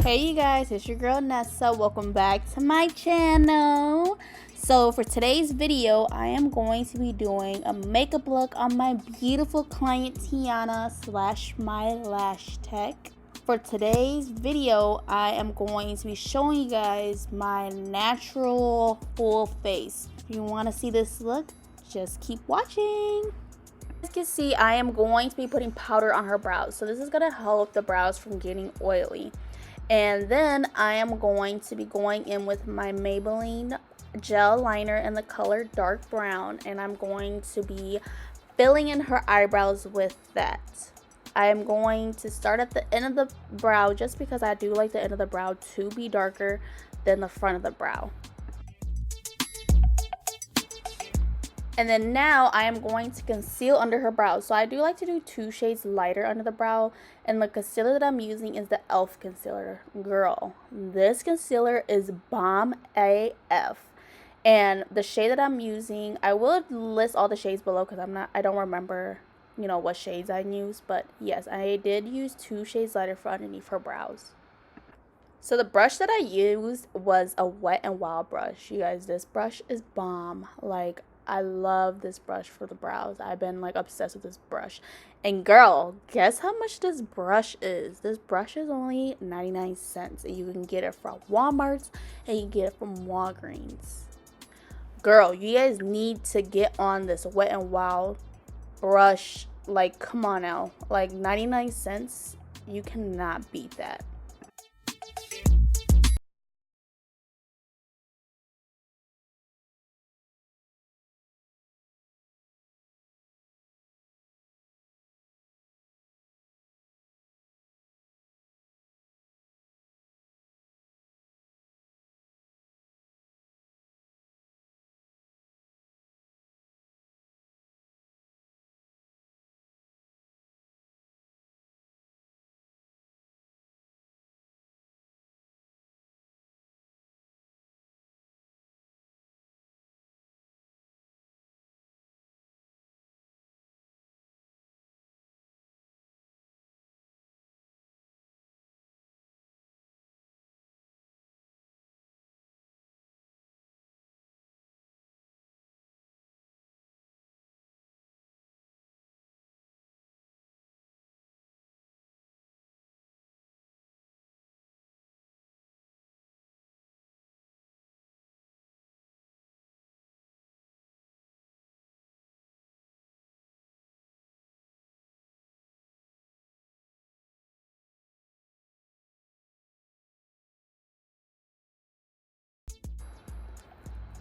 Hey you guys, it's your girl Nessa. Welcome back to my channel. So for today's video, I am going to be doing a makeup look on my beautiful client Tiana / my lash tech. For today's video, I am going to be showing you guys my natural full face. If you want to see this look, just keep watching. As you can see, I am going to be putting powder on her brows. So this is going to help the brows from getting oily. And then I am going to be going in with my Maybelline gel liner in the color dark brown, and I'm going to be filling in her eyebrows with that. I am going to start at the end of the brow just because I do like the end of the brow to be darker than the front of the brow. And then now I am going to conceal under her brows. So I do like to do 2 shades lighter under the brow. And the concealer that I'm using is the e.l.f. concealer. Girl, this concealer is bomb AF. And the shade that I'm using, I will list all the shades below because I don't remember, what shades I used. But yes, I did use 2 shades lighter for underneath her brows. So the brush that I used was a Wet n Wild brush. You guys, this brush is bomb. Like, I love this brush for the brows. I've been like obsessed with this brush. And girl, guess how much this brush is? This brush is only 99 cents. And you can get it from Walmart and you can get it from Walgreens. Girl, you guys need to get on this Wet n Wild brush. Like, come on now. Like 99 cents, you cannot beat that.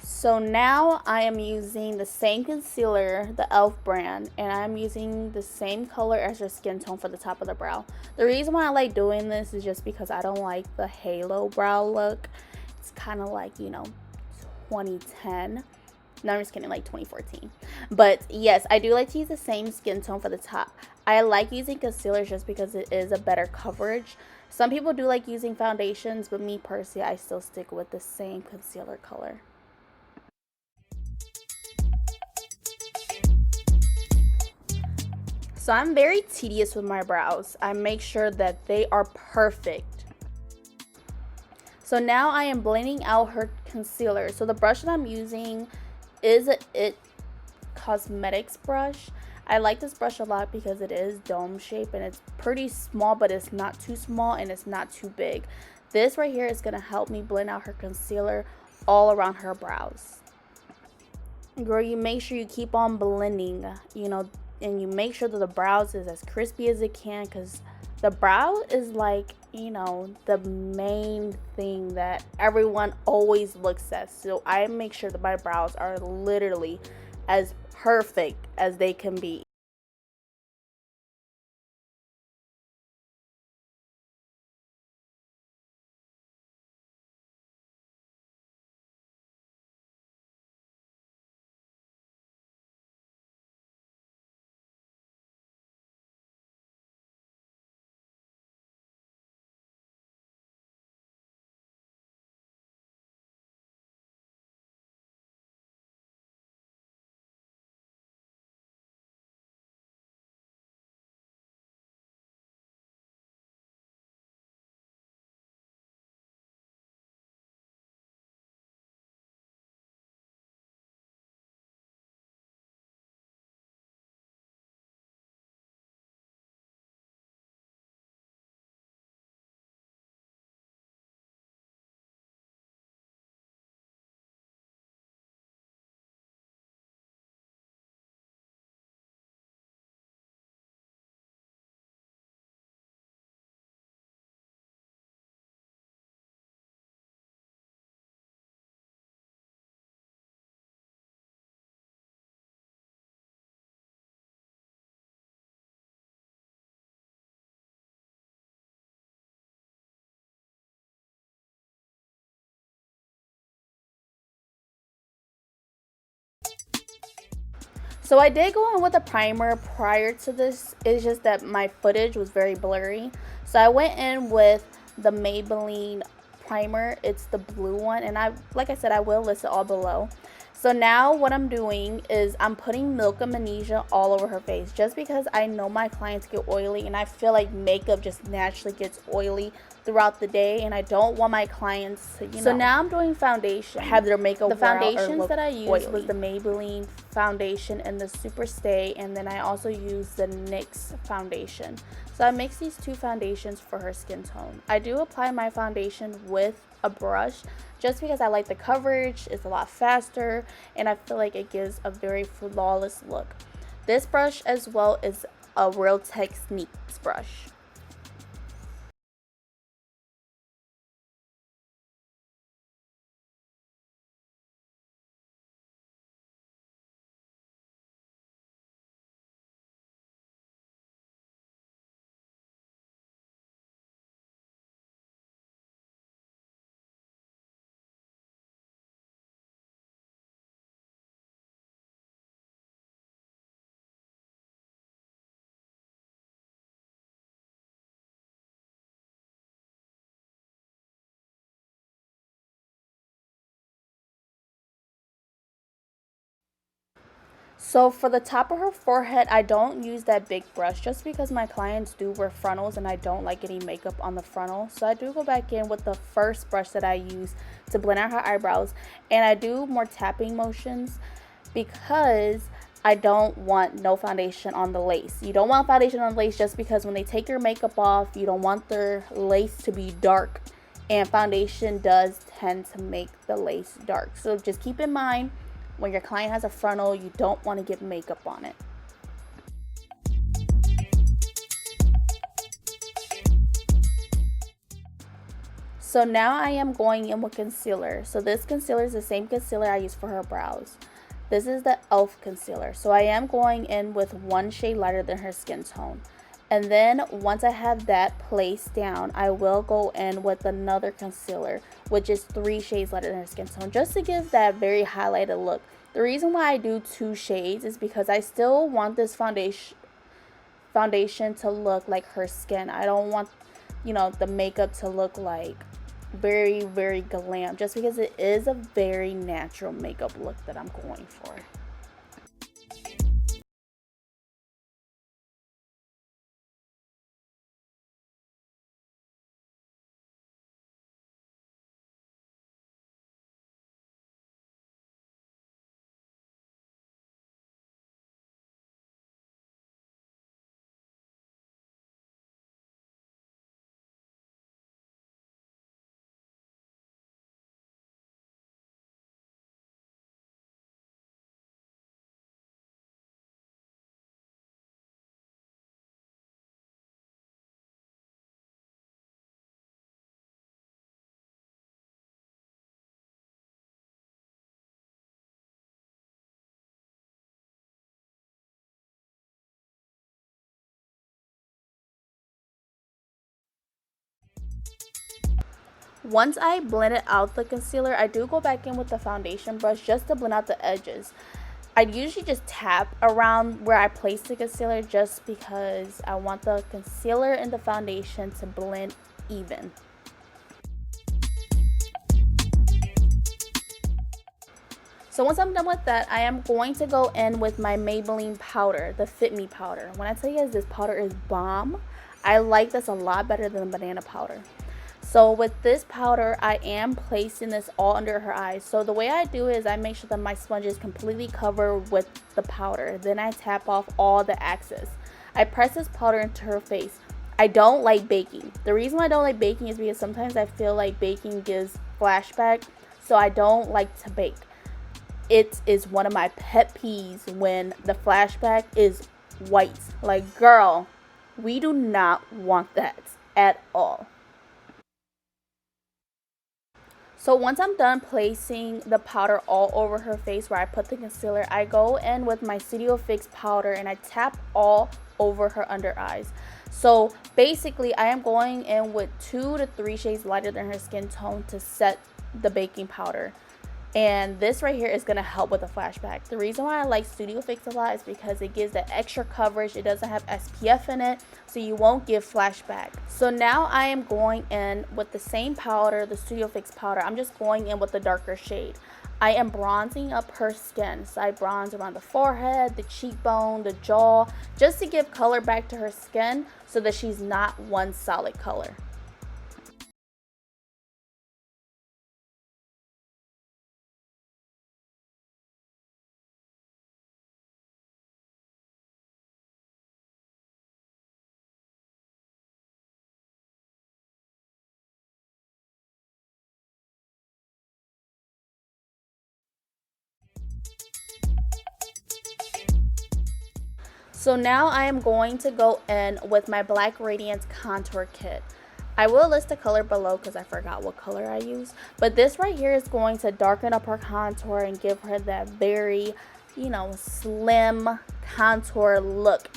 So now I am using the same concealer, the e.l.f. brand, and I'm using the same color as your skin tone for the top of the brow. The reason why I like doing this is just because I don't like the halo brow look. It's kind of like, 2010. No, I'm just kidding, like 2014. But yes, I do like to use the same skin tone for the top. I like using concealers just because it is a better coverage. Some people do like using foundations, but me personally, I still stick with the same concealer color. So I'm very tedious with my brows. I make sure that they are perfect. So now I am blending out her concealer. So the brush that I'm using is a IT Cosmetics brush. I like this brush a lot because it is dome shape and it's pretty small, but it's not too small and it's not too big. This right here is going to help me blend out her concealer all around her brows. Girl, you make sure you keep on blending, and you make sure that the brows is as crispy as it can, because the brow is like, the main thing that everyone always looks at. So I make sure that my brows are literally as perfect as they can be. So I did go in with a primer prior to this. It's just that my footage was very blurry. So I went in with the Maybelline primer. It's the blue one, and like I said, I will list it all below. So now what I'm doing is I'm putting Milk of Magnesia all over her face, just because I know my clients get oily, and I feel like makeup just naturally gets oily throughout the day, and I don't want my clients to, So now I'm doing foundation. Have their makeup The foundations that I used was the Maybelline Foundation and the Super Stay, and then I also used the NYX foundation. So I mix these two foundations for her skin tone. I do apply my foundation with a brush just because I like the coverage. It's a lot faster, and I feel like it gives a very flawless look. This brush as well is a Real Techniques brush. So for the top of her forehead, I don't use that big brush just because my clients do wear frontals and I don't like getting makeup on the frontal. So I do go back in with the first brush that I use to blend out her eyebrows, and I do more tapping motions because I don't want no foundation on the lace. You don't want foundation on the lace just because when they take your makeup off, you don't want their lace to be dark, and foundation does tend to make the lace dark. So just keep in mind, when your client has a frontal, you don't want to get makeup on it. So now I am going in with concealer. So this concealer is the same concealer I use for her brows. This is the e.l.f. concealer. So I am going in with one shade lighter than her skin tone. And then once I have that placed down, I will go in with another concealer, which is 3 shades lighter than her skin tone, just to give that very highlighted look. The reason why I do 2 shades is because I still want this foundation to look like her skin. I don't want, the makeup to look like very, very glam, just because it is a very natural makeup look that I'm going for. Once I blended out the concealer, I do go back in with the foundation brush just to blend out the edges. I usually just tap around where I place the concealer just because I want the concealer and the foundation to blend even. So once I'm done with that, I am going to go in with my Maybelline powder, the Fit Me powder. When I tell you guys this powder is bomb, I like this a lot better than the banana powder. So with this powder, I am placing this all under her eyes. So the way I do is I make sure that my sponge is completely covered with the powder. Then I tap off all the excess. I press this powder into her face. I don't like baking. The reason why I don't like baking is because sometimes I feel like baking gives flashback. So I don't like to bake. It is one of my pet peeves when the flashback is white. Like, girl, we do not want that at all. So once I'm done placing the powder all over her face where I put the concealer, I go in with my Studio Fix powder and I tap all over her under eyes. So basically, I am going in with 2 to 3 shades lighter than her skin tone to set the baking powder. And this right here is going to help with the flashback. The reason why I like Studio Fix a lot is because it gives that extra coverage. It doesn't have SPF in it, so you won't give flashback. So now I am going in with the same powder, the Studio Fix powder. I'm just going in with the darker shade. I am bronzing up her skin. So I bronze around the forehead, the cheekbone, the jaw, just to give color back to her skin so that she's not one solid color. So now I am going to go in with my Black Radiance Contour Kit. I will list the color below because I forgot what color I use. But this right here is going to darken up her contour and give her that very, you know, slim contour look.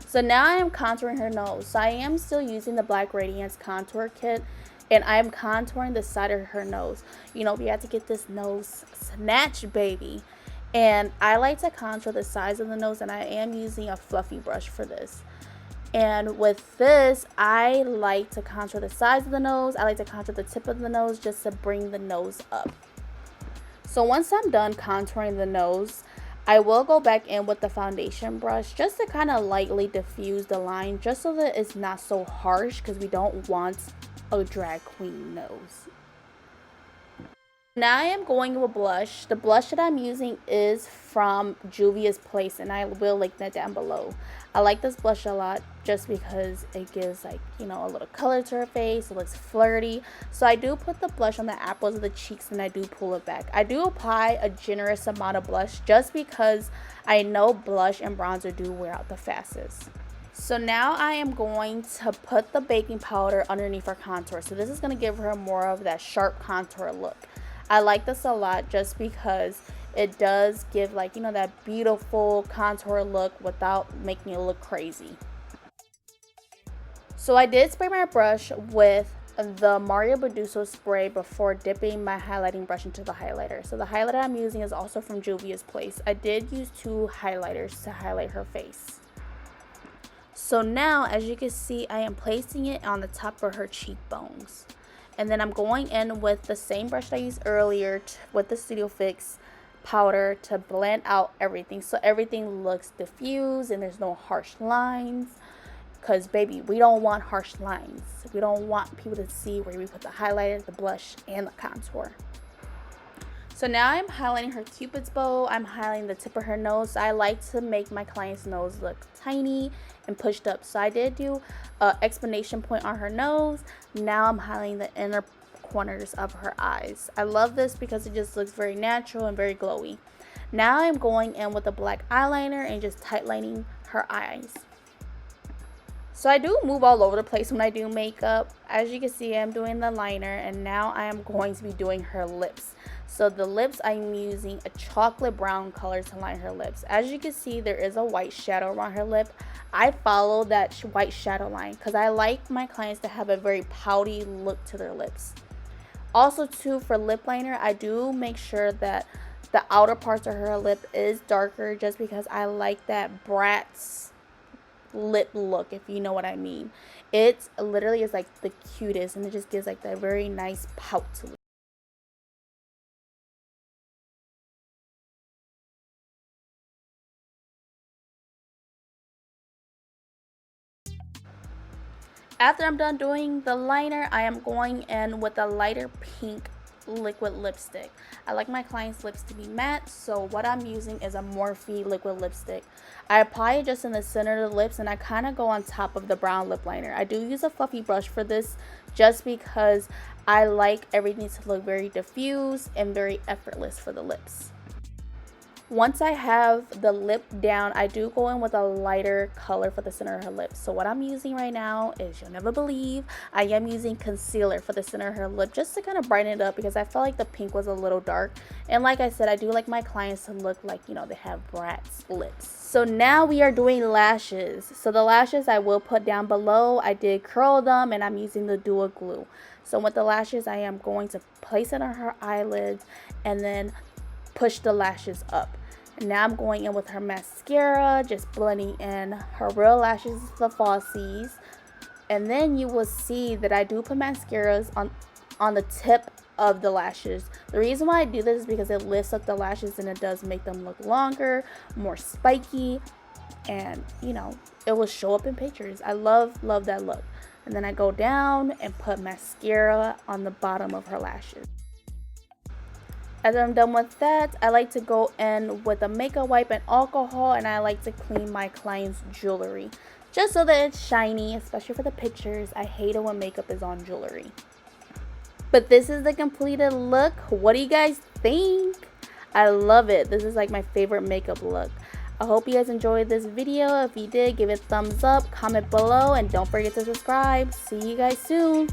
So now I am contouring her nose. So I am still using the Black Radiance Contour Kit. And I am contouring the side of her nose. You know, we have to get this nose snatched, baby. And I like to contour the sides of the nose, and I am using a fluffy brush for this. And with this, I like to contour the sides of the nose. I like to contour the tip of the nose just to bring the nose up. So once I'm done contouring the nose, I will go back in with the foundation brush just to kind of lightly diffuse the line, just so that it's not so harsh, because we don't want a drag queen nose. Now I am going with blush. The blush that I'm using is from Juvia's Place, and I will link that down below. I like this blush a lot just because it gives, like, you know, a little color to her face. It looks flirty. So I do put the blush on the apples of the cheeks, and I do pull it back. I do apply a generous amount of blush just because I know blush and bronzer do wear out the fastest. So now I am going to put the baking powder underneath her contour. So this is going to give her more of that sharp contour look. I like this a lot just because it does give, like, you know, that beautiful contour look without making it look crazy. So I did spray my brush with the Mario Badescu spray before dipping my highlighting brush into the highlighter. So the highlighter I'm using is also from Juvia's Place. I did use 2 highlighters to highlight her face. So now, as you can see, I am placing it on the top of her cheekbones. And then I'm going in with the same brush I used earlier with the Studio Fix powder to blend out everything. So everything looks diffused and there's no harsh lines. Because, baby, we don't want harsh lines. We don't want people to see where we put the highlighter, the blush, and the contour. So now I'm highlighting her cupid's bow. I'm highlighting the tip of her nose. I like to make my client's nose look tiny and pushed up. So I did do an explanation point on her nose. Now I'm highlighting the inner corners of her eyes. I love this because it just looks very natural and very glowy. Now I'm going in with a black eyeliner and just tightlining her eyes. So I do move all over the place when I do makeup. As you can see, I'm doing the liner, and now I am going to be doing her lips. So the lips, I'm using a chocolate brown color to line her lips. As you can see, there is a white shadow around her lip. I follow that white shadow line because I like my clients to have a very pouty look to their lips. Also too, for lip liner, I do make sure that the outer parts of her lip is darker just because I like that brat's lip look, if you know what I mean. It literally is like the cutest, and it just gives like that very nice pout to it. After I'm done doing the liner, I am going in with a lighter pink liquid lipstick. I like my clients' lips to be matte, so what I'm using is a Morphe liquid lipstick. I apply it just in the center of the lips, and I kind of go on top of the brown lip liner. I do use a fluffy brush for this just because I like everything to look very diffuse and very effortless for the lips. Once I have the lip down, I do go in with a lighter color for the center of her lips. So what I'm using right now is, you'll never believe, I am using concealer for the center of her lip just to kind of brighten it up, because I felt like the pink was a little dark. And like I said, I do like my clients to look like, you know, they have brat's lips. So now we are doing lashes. So the lashes I will put down below. I did curl them and I'm using the dual glue. So with the lashes, I am going to place it on her eyelids and then push the lashes up. And now I'm going in with her mascara, just blending in her real lashes, the falsies. And then you will see that I do put mascaras on the tip of the lashes. The reason why I do this is because it lifts up the lashes and it does make them look longer, more spiky, and you know, it will show up in pictures. I love that look. And then I go down and put mascara on the bottom of her lashes. After I'm done with that, I like to go in with a makeup wipe and alcohol, and I like to clean my client's jewelry just so that it's shiny, especially for the pictures. I hate it when makeup is on jewelry. But this is the completed look. What do you guys think? I love it. This is like my favorite makeup look. I hope you guys enjoyed this video. If you did, give it a thumbs up, comment below, and don't forget to subscribe. See you guys soon.